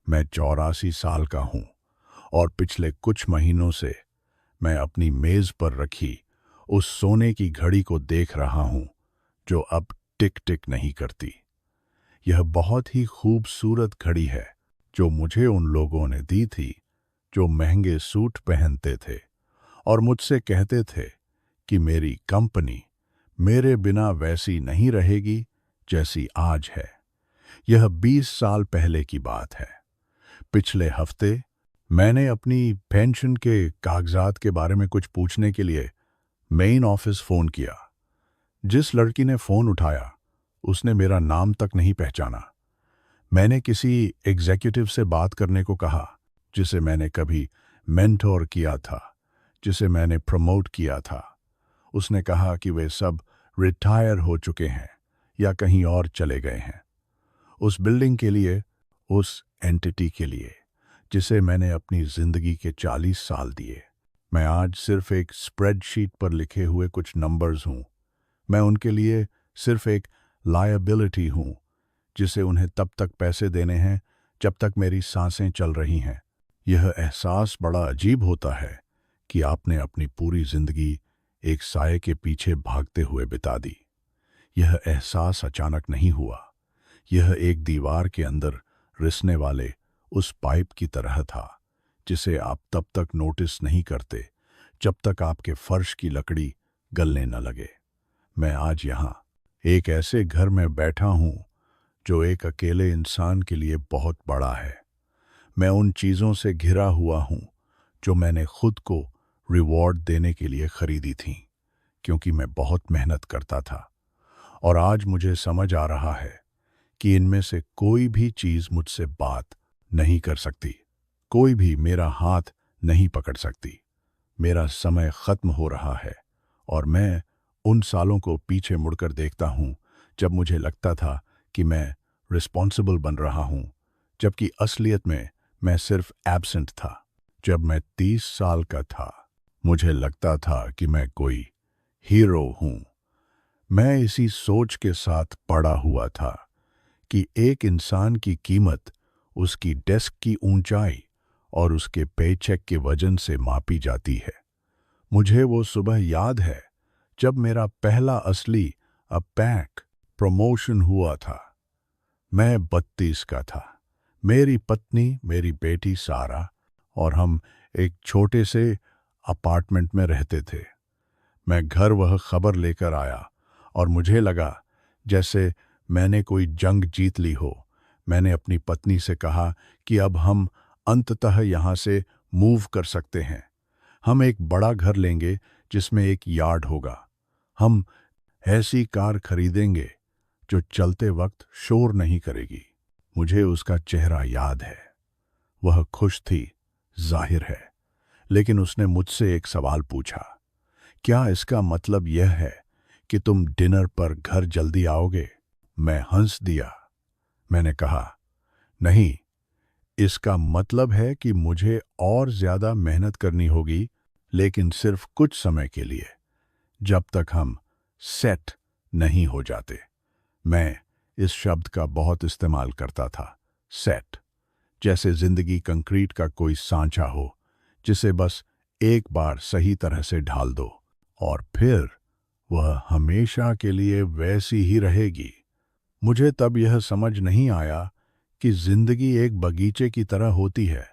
मैं 84 साल का हूँ और पिछले कुछ महीनों से मैं अपनी मेज पर रखी उस सोने की घड़ी को देख रहा हूँ जो अब टिक टिक नहीं करती। यह बहुत ही खूबसूरत घड़ी है जो मुझे उन लोगों ने दी थी जो महंगे सूट पहनते थे और मुझसे कहते थे कि मेरी कंपनी मेरे बिना वैसी नहीं रहेगी जैसी आज है। यह 20 साल पहले की बात है। पिछले हफ्ते मैंने अपनी पेंशन के कागजात के बारे में कुछ पूछने के लिए मेन ऑफिस फोन किया। जिस लड़की ने फोन उठाया उसने मेरा नाम तक नहीं पहचाना। मैंने किसी एग्जीक्यूटिव से बात करने को कहा जिसे मैंने कभी मेंटोर किया था, जिसे मैंने प्रमोट किया था। उसने कहा कि वे सब रिटायर हो चुके हैं या कहीं और चले गए हैं। उस बिल्डिंग के लिए, उस एंटिटी के लिए जिसे मैंने अपनी जिंदगी के 40 साल दिए, मैं आज सिर्फ एक स्प्रेडशीट पर लिखे हुए कुछ नंबर्स हूं। मैं उनके लिए सिर्फ एक लायबिलिटी हूं जिसे उन्हें तब तक पैसे देने हैं जब तक मेरी सांसें चल रही हैं। यह एहसास बड़ा अजीब होता है कि आपने अपनी पूरी जिंदगी एक साये के पीछे भागते हुए बिता दी। यह एहसास अचानक नहीं हुआ। यह एक दीवार के अंदर रिसने वाले उस पाइप की तरह था जिसे आप तब तक नोटिस नहीं करते जब तक आपके फर्श की लकड़ी गलने न लगे। मैं आज यहाँ एक ऐसे घर में बैठा हूँ जो एक अकेले इंसान के लिए बहुत बड़ा है। मैं उन चीज़ों से घिरा हुआ हूँ जो मैंने खुद को रिवॉर्ड देने के लिए खरीदी थीं, क्योंकि मैं बहुत मेहनत करता था। और आज मुझे समझ आ रहा है कि इनमें से कोई भी चीज़ मुझसे बात नहीं कर सकती, कोई भी मेरा हाथ नहीं पकड़ सकती। मेरा समय खत्म हो रहा है और मैं उन सालों को पीछे मुड़कर देखता हूँ जब मुझे लगता था कि मैं रिस्पॉन्सिबल बन रहा हूँ, जबकि असलियत में मैं सिर्फ एब्सेंट था। जब मैं 30 साल का था मुझे लगता था कि मैं कोई हीरो हूँ। मैं इसी सोच के साथ पड़ा हुआ था कि एक इंसान की कीमत उसकी डेस्क की ऊंचाई और उसके पेचेक के वजन से मापी जाती है। मुझे वो सुबह याद है जब मेरा पहला असली पैक प्रमोशन हुआ था। मैं 32 का था। मेरी पत्नी, मेरी बेटी सारा और हम एक छोटे से अपार्टमेंट में रहते थे। मैं घर वह खबर लेकर आया और मुझे लगा जैसे मैंने कोई जंग जीत ली हो। मैंने अपनी पत्नी से कहा कि अब हम अंततः यहाँ से मूव कर सकते हैं। हम एक बड़ा घर लेंगे जिसमें एक यार्ड होगा। हम ऐसी कार खरीदेंगे जो चलते वक्त शोर नहीं करेगी। मुझे उसका चेहरा याद है। वह खुश थी, जाहिर है, लेकिन उसने मुझसे एक सवाल पूछा, क्या इसका मतलब यह है कि तुम डिनर पर घर जल्दी आओगे? मैं हंस दिया। मैंने कहा, नहीं, इसका मतलब है कि मुझे और ज्यादा मेहनत करनी होगी, लेकिन सिर्फ कुछ समय के लिए, जब तक हम सेट नहीं हो जाते। मैं इस शब्द का बहुत इस्तेमाल करता था, सेट, जैसे जिंदगी कंक्रीट का कोई सांचा हो जिसे बस एक बार सही तरह से ढाल दो और फिर वह हमेशा के लिए वैसी ही रहेगी। मुझे तब यह समझ नहीं आया कि जिंदगी एक बगीचे की तरह होती है।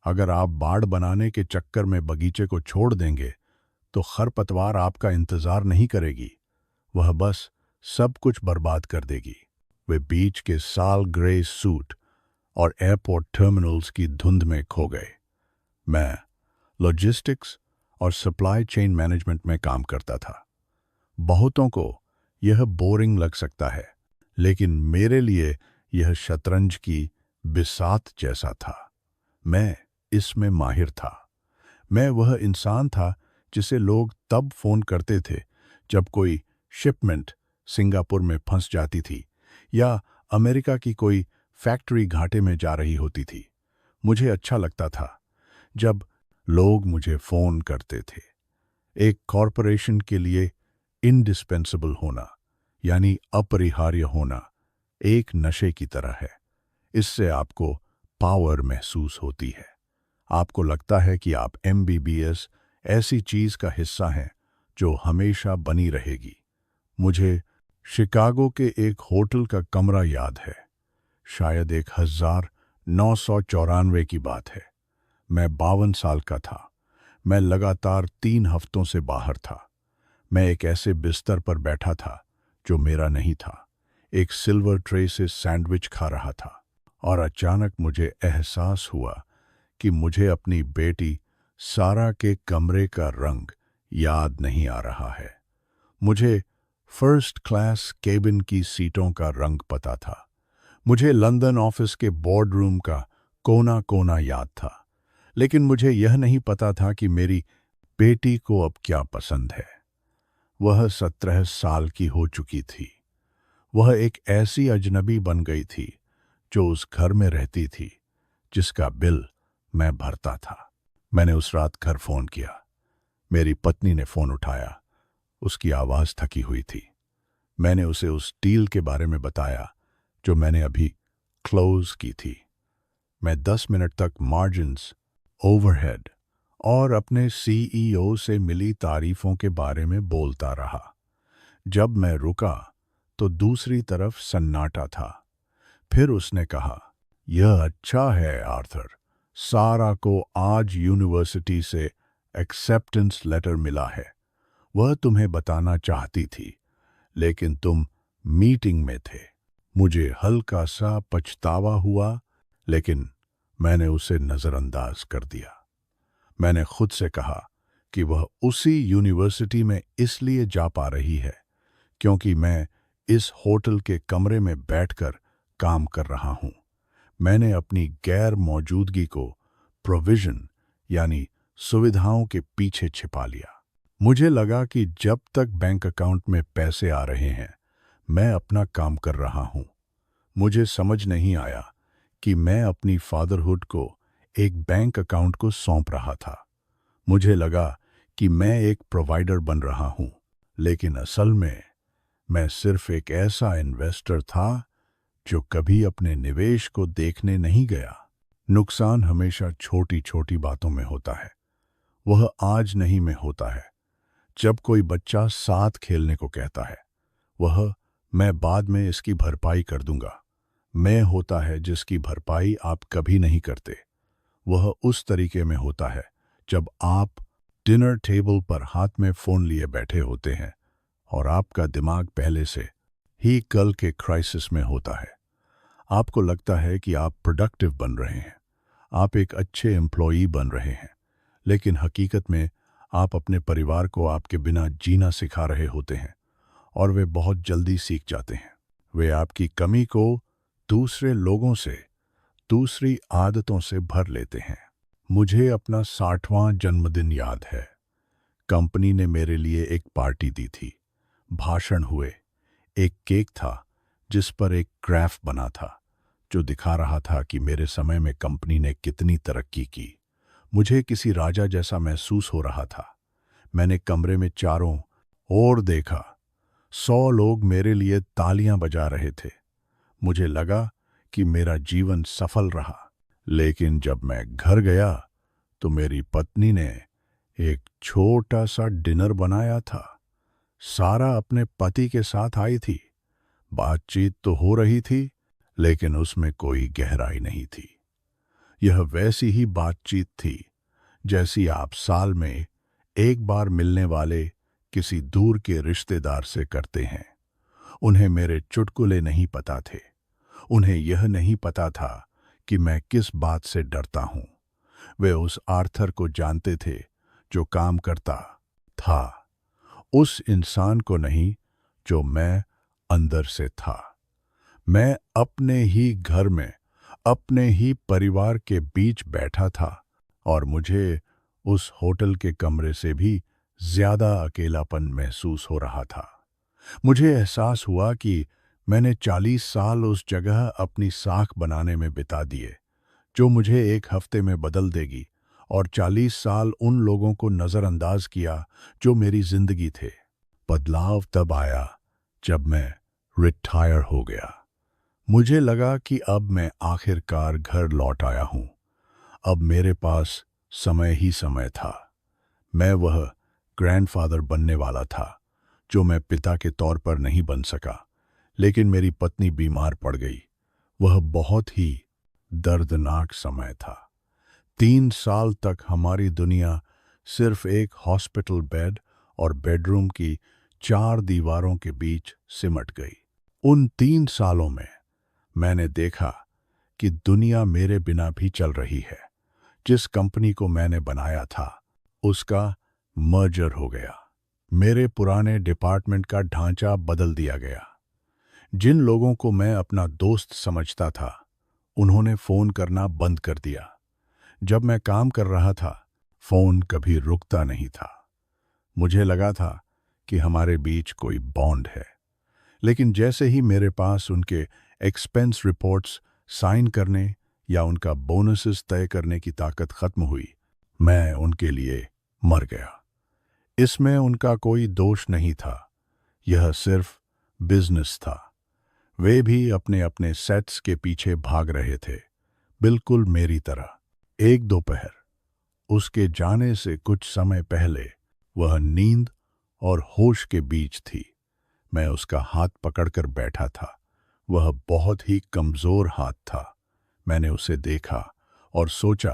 अगर आप बाड़ बनाने के चक्कर में बगीचे को छोड़ देंगे तो खरपतवार आपका इंतजार नहीं करेगी, वह बस सब कुछ बर्बाद कर देगी। वे बीच के साल ग्रे सूट और एयरपोर्ट टर्मिनल्स की धुंध में खो गए। मैं लॉजिस्टिक्स और सप्लाई चेन मैनेजमेंट में काम करता था। बहुतों को यह बोरिंग लग सकता है, लेकिन मेरे लिए यह शतरंज की बिसात जैसा था। मैं इसमें माहिर था। मैं वह इंसान था जिसे लोग तब फोन करते थे जब कोई शिपमेंट सिंगापुर में फंस जाती थी या अमेरिका की कोई फैक्ट्री घाटे में जा रही होती थी। मुझे अच्छा लगता था जब लोग मुझे फोन करते थे। एक कॉरपोरेशन के लिए इंडिस्पेंसिबल होना, यानी अपरिहार्य होना, एक नशे की तरह है। इससे आपको पावर महसूस होती है। आपको लगता है कि आप एमबीबीएस ऐसी चीज का हिस्सा हैं जो हमेशा बनी रहेगी। मुझे शिकागो के एक होटल का कमरा याद है। शायद 1994 की बात है। मैं 52 साल का था। मैं लगातार 3 हफ्तों से बाहर था। मैं एक ऐसे बिस्तर पर बैठा था जो मेरा नहीं था, एक सिल्वर ट्रे से सैंडविच खा रहा था, और अचानक मुझे एहसास हुआ कि मुझे अपनी बेटी सारा के कमरे का रंग याद नहीं आ रहा है। मुझे फर्स्ट क्लास केबिन की सीटों का रंग पता था। मुझे लंदन ऑफिस के बोर्ड रूम का कोना कोना याद था, लेकिन मुझे यह नहीं पता था कि मेरी बेटी को अब क्या पसंद है। वह 17 साल की हो चुकी थी। वह एक ऐसी अजनबी बन गई थी जो उस घर में रहती थी जिसका बिल मैं भरता था। मैंने उस रात घर फोन किया। मेरी पत्नी ने फोन उठाया। उसकी आवाज थकी हुई थी। मैंने उसे उस डील के बारे में बताया जो मैंने अभी क्लोज की थी। मैं 10 मिनट तक मार्जिन्स, ओवरहेड और अपने सीईओ से मिली तारीफों के बारे में बोलता रहा। जब मैं रुका तो दूसरी तरफ सन्नाटा था। फिर उसने कहा, यह अच्छा है आर्थर, सारा को आज यूनिवर्सिटी से एक्सेप्टेंस लेटर मिला है। वह तुम्हें बताना चाहती थी, लेकिन तुम मीटिंग में थे। मुझे हल्का सा पछतावा हुआ, लेकिन मैंने उसे नजरअंदाज कर दिया। मैंने खुद से कहा कि वह उसी यूनिवर्सिटी में इसलिए जा पा रही है क्योंकि मैं इस होटल के कमरे में बैठकर काम कर रहा हूं। मैंने अपनी गैर मौजूदगी को प्रोविजन यानी सुविधाओं के पीछे छिपा लिया। मुझे लगा कि जब तक बैंक अकाउंट में पैसे आ रहे हैं, मैं अपना काम कर रहा हूं। मुझे समझ नहीं आया कि मैं अपनी फादरहुड को एक बैंक अकाउंट को सौंप रहा था। मुझे लगा कि मैं एक प्रोवाइडर बन रहा हूं, लेकिन असल में मैं सिर्फ एक ऐसा इन्वेस्टर था जो कभी अपने निवेश को देखने नहीं गया। नुकसान हमेशा छोटी छोटी बातों में होता है। वह आज नहीं में होता है। जब कोई बच्चा साथ खेलने को कहता है, वह मैं बाद में इसकी भरपाई कर दूंगा, मैं होता है जिसकी भरपाई आप कभी नहीं करते। वह उस तरीके में होता है जब आप डिनर टेबल पर हाथ में फोन लिए बैठे होते हैं और आपका दिमाग पहले से ही कल के क्राइसिस में होता है। आपको लगता है कि आप प्रोडक्टिव बन रहे हैं, आप एक अच्छे एम्प्लॉई बन रहे हैं, लेकिन हकीकत में आप अपने परिवार को आपके बिना जीना सिखा रहे होते हैं, और वे बहुत जल्दी सीख जाते हैं। वे आपकी कमी को दूसरे लोगों से, दूसरी आदतों से भर लेते हैं। मुझे अपना 60वां जन्मदिन याद है। कंपनी ने मेरे लिए एक पार्टी दी थी। भाषण हुए। एक केक था जिस पर एक ग्राफ बना था जो दिखा रहा था कि मेरे समय में कंपनी ने कितनी तरक्की की। मुझे किसी राजा जैसा महसूस हो रहा था। मैंने कमरे में चारों ओर देखा। 100 लोग मेरे लिए तालियां बजा रहे थे। मुझे लगा कि मेरा जीवन सफल रहा। लेकिन जब मैं घर गया तो मेरी पत्नी ने एक छोटा सा डिनर बनाया था। सारा अपने पति के साथ आई थी। बातचीत तो हो रही थी, लेकिन उसमें कोई गहराई नहीं थी। यह वैसी ही बातचीत थी जैसी आप साल में एक बार मिलने वाले किसी दूर के रिश्तेदार से करते हैं। उन्हें मेरे चुटकुले नहीं पता थे। उन्हें यह नहीं पता था कि मैं किस बात से डरता हूं। वे उस आर्थर को जानते थे जो काम करता था, उस इंसान को नहीं जो मैं अंदर से था। मैं अपने ही घर में, अपने ही परिवार के बीच बैठा था, और मुझे उस होटल के कमरे से भी ज्यादा अकेलापन महसूस हो रहा था। मुझे एहसास हुआ कि मैंने 40 साल उस जगह अपनी साख बनाने में बिता दिए जो मुझे एक हफ्ते में बदल देगी, और 40 साल उन लोगों को नजरअंदाज किया जो मेरी जिंदगी थे। बदलाव तब आया जब मैं रिटायर हो गया। मुझे लगा कि अब मैं आखिरकार घर लौट आया हूँ। अब मेरे पास समय ही समय था। मैं वह ग्रैंडफादर बनने वाला था जो मैं पिता के तौर पर नहीं बन सका। लेकिन मेरी पत्नी बीमार पड़ गई। वह बहुत ही दर्दनाक समय था। 3 साल तक हमारी दुनिया सिर्फ एक हॉस्पिटल बेड और बेडरूम की 4 दीवारों के बीच सिमट गई। उन 3 सालों में मैंने देखा कि दुनिया मेरे बिना भी चल रही है। जिस कंपनी को मैंने बनाया था उसका मर्जर हो गया। मेरे पुराने डिपार्टमेंट का ढांचा बदल दिया गया। जिन लोगों को मैं अपना दोस्त समझता था उन्होंने फोन करना बंद कर दिया। जब मैं काम कर रहा था फोन कभी रुकता नहीं था। मुझे लगा था कि हमारे बीच कोई बॉन्ड है। लेकिन जैसे ही मेरे पास उनके एक्सपेंस रिपोर्ट्स साइन करने या उनका बोनसेस तय करने की ताकत खत्म हुई, मैं उनके लिए मर गया। इसमें उनका कोई दोष नहीं था। यह सिर्फ बिजनेस था। वे भी अपने अपने सेट्स के पीछे भाग रहे थे, बिल्कुल मेरी तरह। एक दोपहर उसके जाने से कुछ समय पहले वह नींद और होश के बीच थी। मैं उसका हाथ पकड़कर बैठा था। वह बहुत ही कमजोर हाथ था। मैंने उसे देखा और सोचा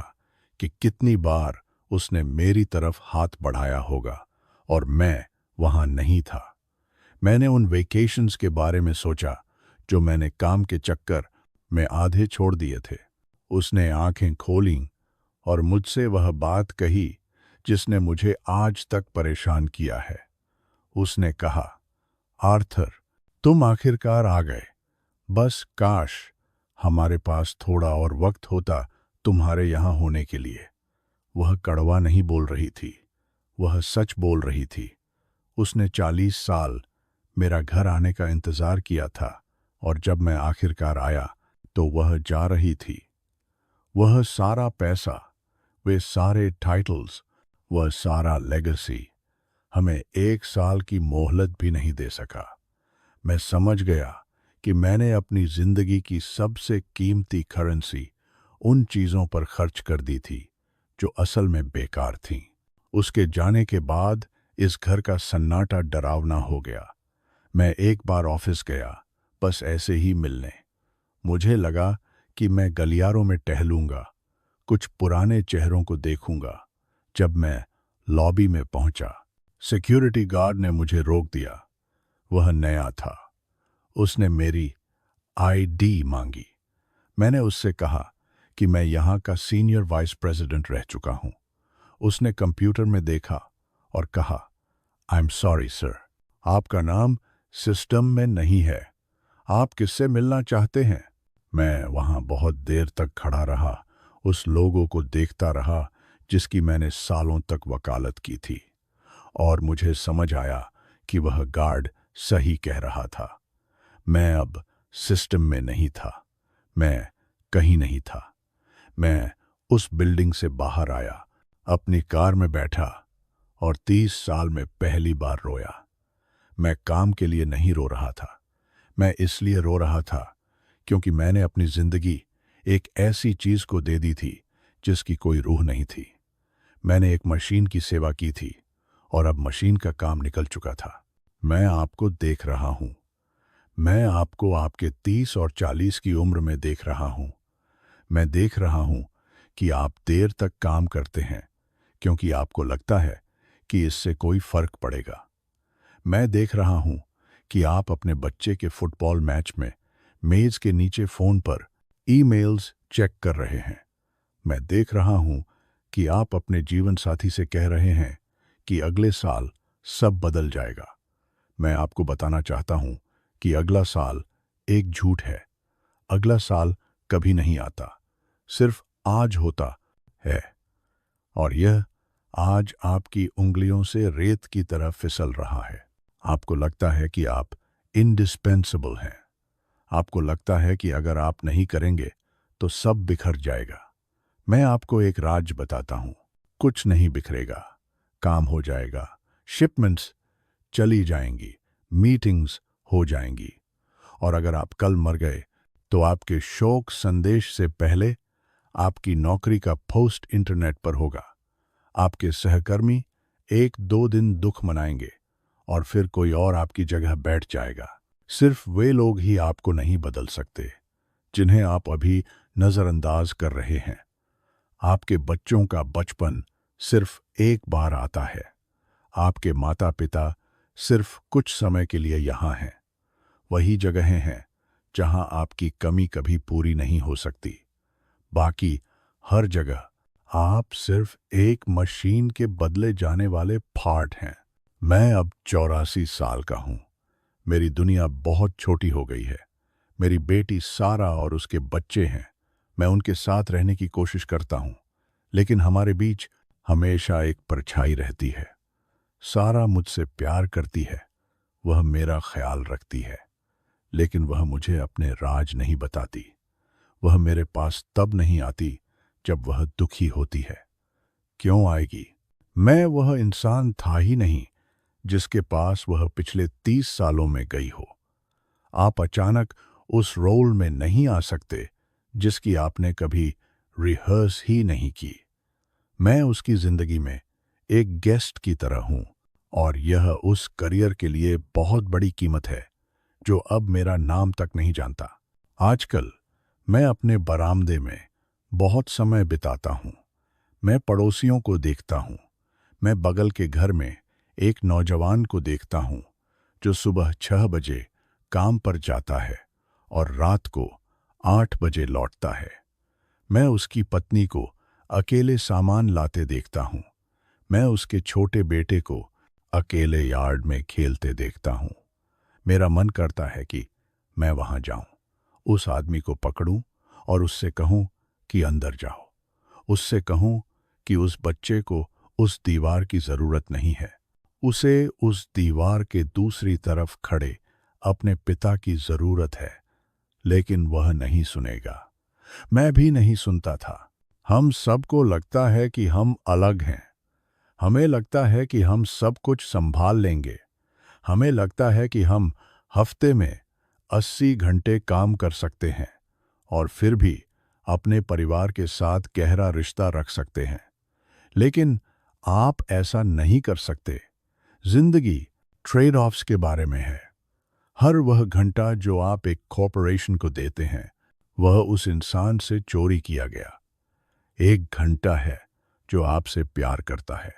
कि कितनी बार उसने मेरी तरफ हाथ बढ़ाया होगा और मैं वहां नहीं था। मैंने उन वेकेशंस के बारे में सोचा जो मैंने काम के चक्कर में आधे छोड़ दिए थे। उसने आंखें खोलीं और मुझसे वह बात कही जिसने मुझे आज तक परेशान किया है। उसने कहा, आर्थर, तुम आखिरकार आ गए। बस काश हमारे पास थोड़ा और वक्त होता तुम्हारे यहां होने के लिए। वह कड़वा नहीं बोल रही थी, वह सच बोल रही थी। उसने 40 साल मेरा घर आने का इंतजार किया था और जब मैं आखिरकार आया तो वह जा रही थी। वह सारा पैसा, वे सारे टाइटल्स, वह सारा लेगेसी हमें 1 साल की मोहलत भी नहीं दे सका। मैं समझ गया कि मैंने अपनी जिंदगी की सबसे कीमती करेंसी उन चीजों पर खर्च कर दी थी जो असल में बेकार थीं। उसके जाने के बाद इस घर का सन्नाटा डरावना हो गया। मैं एक बार ऑफिस गया, बस ऐसे ही मिलने। मुझे लगा कि मैं गलियारों में टहलूंगा, कुछ पुराने चेहरों को देखूंगा। जब मैं लॉबी में पहुंचा, सिक्योरिटी गार्ड ने मुझे रोक दिया। वह नया था। उसने मेरी आईडी मांगी। मैंने उससे कहा कि मैं यहाँ का सीनियर वाइस प्रेसिडेंट रह चुका हूँ। उसने कंप्यूटर में देखा और कहा, आई एम सॉरी सर, आपका नाम सिस्टम में नहीं है। आप किससे मिलना चाहते हैं? मैं वहां बहुत देर तक खड़ा रहा, उस लोगों को देखता रहा जिसकी मैंने सालों तक वकालत की थी। और मुझे समझ आया कि वह गार्ड सही कह रहा था। मैं अब सिस्टम में नहीं था। मैं कहीं नहीं था। मैं उस बिल्डिंग से बाहर आया, अपनी कार में बैठा और 30 साल में पहली बार रोया। मैं काम के लिए नहीं रो रहा था। मैं इसलिए रो रहा था क्योंकि मैंने अपनी जिंदगी एक ऐसी चीज को दे दी थी जिसकी कोई रूह नहीं थी। मैंने एक मशीन की सेवा की थी और अब मशीन का काम निकल चुका था। मैं आपको देख रहा हूं। मैं आपको आपके 30 और 40 की उम्र में देख रहा हूं। मैं देख रहा हूं कि आप देर तक काम करते हैं क्योंकि आपको लगता है कि इससे कोई फर्क पड़ेगा। मैं देख रहा हूं कि आप अपने बच्चे के फुटबॉल मैच में मेज के नीचे फोन पर ईमेल्स चेक कर रहे हैं। मैं देख रहा हूं कि आप अपने जीवन साथी से कह रहे हैं कि अगले साल सब बदल जाएगा। मैं आपको बताना चाहता हूं कि अगला साल एक झूठ है। अगला साल कभी नहीं आता, सिर्फ आज होता है। और यह आज आपकी उंगलियों से रेत की तरह फिसल रहा है। आपको लगता है कि आप इंडिस्पेंसेबल हैं। आपको लगता है कि अगर आप नहीं करेंगे तो सब बिखर जाएगा। मैं आपको एक राज बताता हूं, कुछ नहीं बिखरेगा। काम हो जाएगा, शिपमेंट्स चली जाएंगी, मीटिंग्स हो जाएंगी। और अगर आप कल मर गए तो आपके शोक संदेश से पहले आपकी नौकरी का पोस्ट इंटरनेट पर होगा। आपके सहकर्मी 1-2 दिन दुख मनाएंगे और फिर कोई और आपकी जगह बैठ जाएगा। सिर्फ वे लोग ही आपको नहीं बदल सकते जिन्हें आप अभी नज़रअंदाज कर रहे हैं। आपके बच्चों का बचपन सिर्फ एक बार आता है। आपके माता पिता सिर्फ कुछ समय के लिए यहाँ हैं। वही जगहें हैं जहाँ आपकी कमी कभी पूरी नहीं हो सकती। बाकी हर जगह आप सिर्फ एक मशीन के बदले जाने वाले पार्ट हैं। मैं अब 84 साल का हूँ। मेरी दुनिया बहुत छोटी हो गई है। मेरी बेटी सारा और उसके बच्चे हैं। मैं उनके साथ रहने की कोशिश करता हूँ, लेकिन हमारे बीच हमेशा एक परछाई रहती है। सारा मुझसे प्यार करती है, वह मेरा ख्याल रखती है, लेकिन वह मुझे अपने राज नहीं बताती। वह मेरे पास तब नहीं आती जब वह दुखी होती है। क्यों आएगी? मैं वह इंसान था ही नहीं जिसके पास वह पिछले 30 सालों में गई हो। आप अचानक उस रोल में नहीं आ सकते जिसकी आपने कभी रिहर्स ही नहीं की। मैं उसकी जिंदगी में एक गेस्ट की तरह हूं, और यह उस करियर के लिए बहुत बड़ी कीमत है जो अब मेरा नाम तक नहीं जानता। आजकल मैं अपने बरामदे में बहुत समय बिताता हूं। मैं पड़ोसियों को देखता हूं। मैं बगल के घर में एक नौजवान को देखता हूं जो सुबह 6 बजे काम पर जाता है और रात को 8 बजे लौटता है। मैं उसकी पत्नी को अकेले सामान लाते देखता हूं। मैं उसके छोटे बेटे को अकेले यार्ड में खेलते देखता हूं। मेरा मन करता है कि मैं वहां जाऊं, उस आदमी को पकड़ूं और उससे कहूं कि अंदर जाओ। उससे कहूं कि उस बच्चे को उस दीवार की जरूरत नहीं है। उसे उस दीवार के दूसरी तरफ खड़े अपने पिता की जरूरत है, लेकिन वह नहीं सुनेगा। मैं भी नहीं सुनता था। हम सबको लगता है कि हम अलग हैं। हमें लगता है कि हम सब कुछ संभाल लेंगे। हमें लगता है कि हम हफ्ते में 80 घंटे काम कर सकते हैं और फिर भी अपने परिवार के साथ गहरा रिश्ता रख सकते हैं। लेकिन आप ऐसा नहीं कर सकते। जिंदगी ट्रेड ऑफ्स के बारे में है। हर वह घंटा जो आप एक कॉरपोरेशन को देते हैं, वह उस इंसान से चोरी किया गया। एक घंटा है जो आपसे प्यार करता है।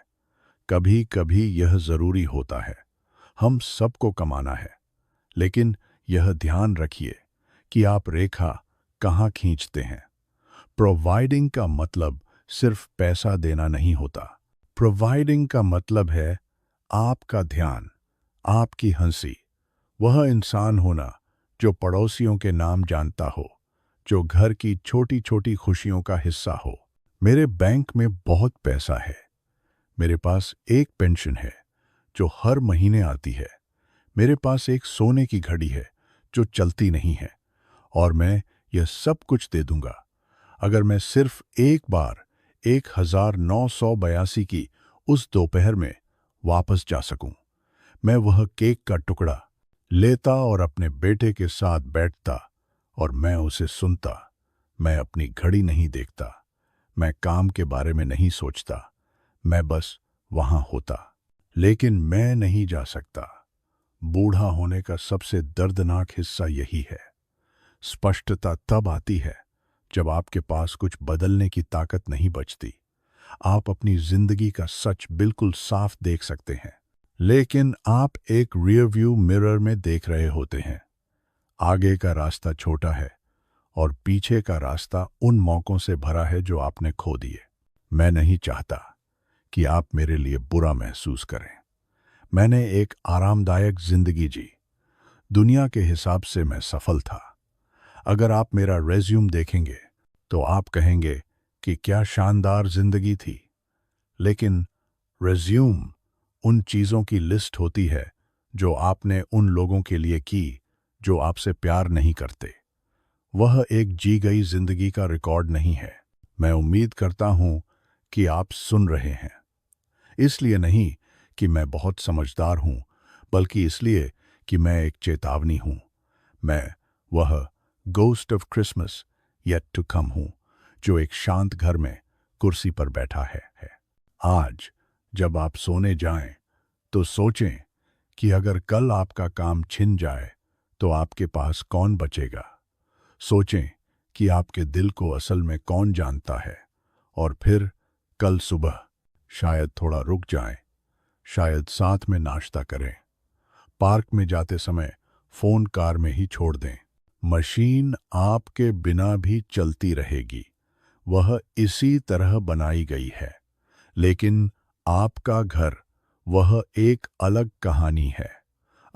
कभी कभी यह जरूरी होता है। हम सबको कमाना है, लेकिन यह ध्यान रखिए कि आप रेखा कहाँ खींचते हैं। प्रोवाइडिंग का मतलब सिर्फ पैसा देना नहीं होता। प्रोवाइडिंग का मतलब है आपका ध्यान, आपकी हंसी, वह इंसान होना जो पड़ोसियों के नाम जानता हो, जो घर की छोटी छोटी खुशियों का हिस्सा हो। मेरे बैंक में बहुत पैसा है। मेरे पास एक पेंशन है जो हर महीने आती है। मेरे पास एक सोने की घड़ी है जो चलती नहीं है, और मैं यह सब कुछ दे दूंगा अगर मैं सिर्फ एक बार 1982 की उस दोपहर में वापस जा सकूं। मैं वह केक का टुकड़ा लेता और अपने बेटे के साथ बैठता और मैं उसे सुनता। मैं अपनी घड़ी नहीं देखता। मैं काम के बारे में नहीं सोचता। मैं बस वहां होता। लेकिन मैं नहीं जा सकता। बूढ़ा होने का सबसे दर्दनाक हिस्सा यही है। स्पष्टता तब आती है जब आपके पास कुछ बदलने की ताकत नहीं बचती। आप अपनी जिंदगी का सच बिल्कुल साफ देख सकते हैं, लेकिन आप एक रियर व्यू मिरर में देख रहे होते हैं। आगे का रास्ता छोटा है और पीछे का रास्ता उन मौकों से भरा है जो आपने खो दिए। मैं नहीं चाहता कि आप मेरे लिए बुरा महसूस करें। मैंने एक आरामदायक जिंदगी जी। दुनिया के हिसाब से मैं सफल था। अगर आप मेरा रेज्यूम देखेंगे तो आप कहेंगे कि क्या शानदार जिंदगी थी। लेकिन रेज्यूम उन चीज़ों की लिस्ट होती है जो आपने उन लोगों के लिए की जो आपसे प्यार नहीं करते। वह एक जी गई जिंदगी का रिकॉर्ड नहीं है। मैं उम्मीद करता हूं कि आप सुन रहे हैं। इसलिए नहीं कि मैं बहुत समझदार हूं, बल्कि इसलिए कि मैं एक चेतावनी हूं। मैं वह ghost of Christmas yet to come हूं, जो एक शांत घर में कुर्सी पर बैठा है। आज जब आप सोने जाएं तो सोचें कि अगर कल आपका काम छिन जाए तो आपके पास कौन बचेगा। सोचें कि आपके दिल को असल में कौन जानता है, और फिर कल सुबह शायद थोड़ा रुक जाएं, शायद साथ में नाश्ता करें, पार्क में जाते समय फोन कार में ही छोड़ दें। मशीन आपके बिना भी चलती रहेगी, वह इसी तरह बनाई गई है, लेकिन आपका घर वह एक अलग कहानी है।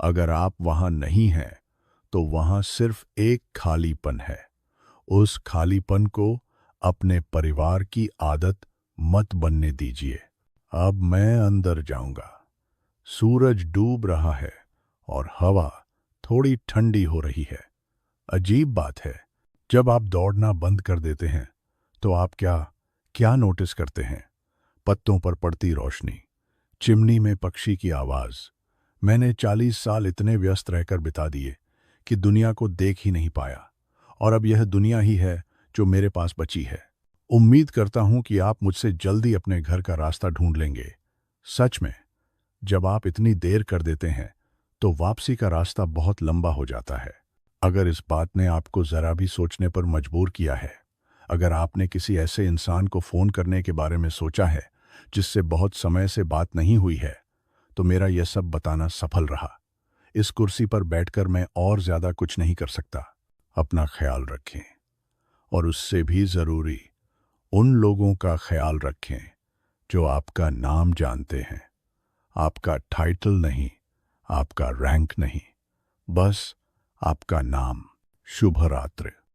अगर आप वहां नहीं हैं तो वहां सिर्फ एक खालीपन है। उस खालीपन को अपने परिवार की आदत मत बनने दीजिए। अब मैं अंदर जाऊंगा। सूरज डूब रहा है और हवा थोड़ी ठंडी हो रही है। अजीब बात है, जब आप दौड़ना बंद कर देते हैं तो आप क्या क्या नोटिस करते हैं? पत्तों पर पड़ती रोशनी, चिमनी में पक्षी की आवाज। मैंने 40 साल इतने व्यस्त रहकर बिता दिए कि दुनिया को देख ही नहीं पाया, और अब यह दुनिया ही है जो मेरे पास बची है। उम्मीद करता हूं कि आप मुझसे जल्दी अपने घर का रास्ता ढूंढ लेंगे। सच में, जब आप इतनी देर कर देते हैं तो वापसी का रास्ता बहुत लंबा हो जाता है। अगर इस बात ने आपको जरा भी सोचने पर मजबूर किया है, अगर आपने किसी ऐसे इंसान को फोन करने के बारे में सोचा है जिससे बहुत समय से बात नहीं हुई है, तो मेरा यह सब बताना सफल रहा। इस कुर्सी पर बैठकर मैं और ज्यादा कुछ नहीं कर सकता। अपना ख्याल रखें, और उससे भी जरूरी उन लोगों का ख्याल रखें जो आपका नाम जानते हैं। आपका टाइटल नहीं, आपका रैंक नहीं, बस आपका नाम। शुभ रात्रि।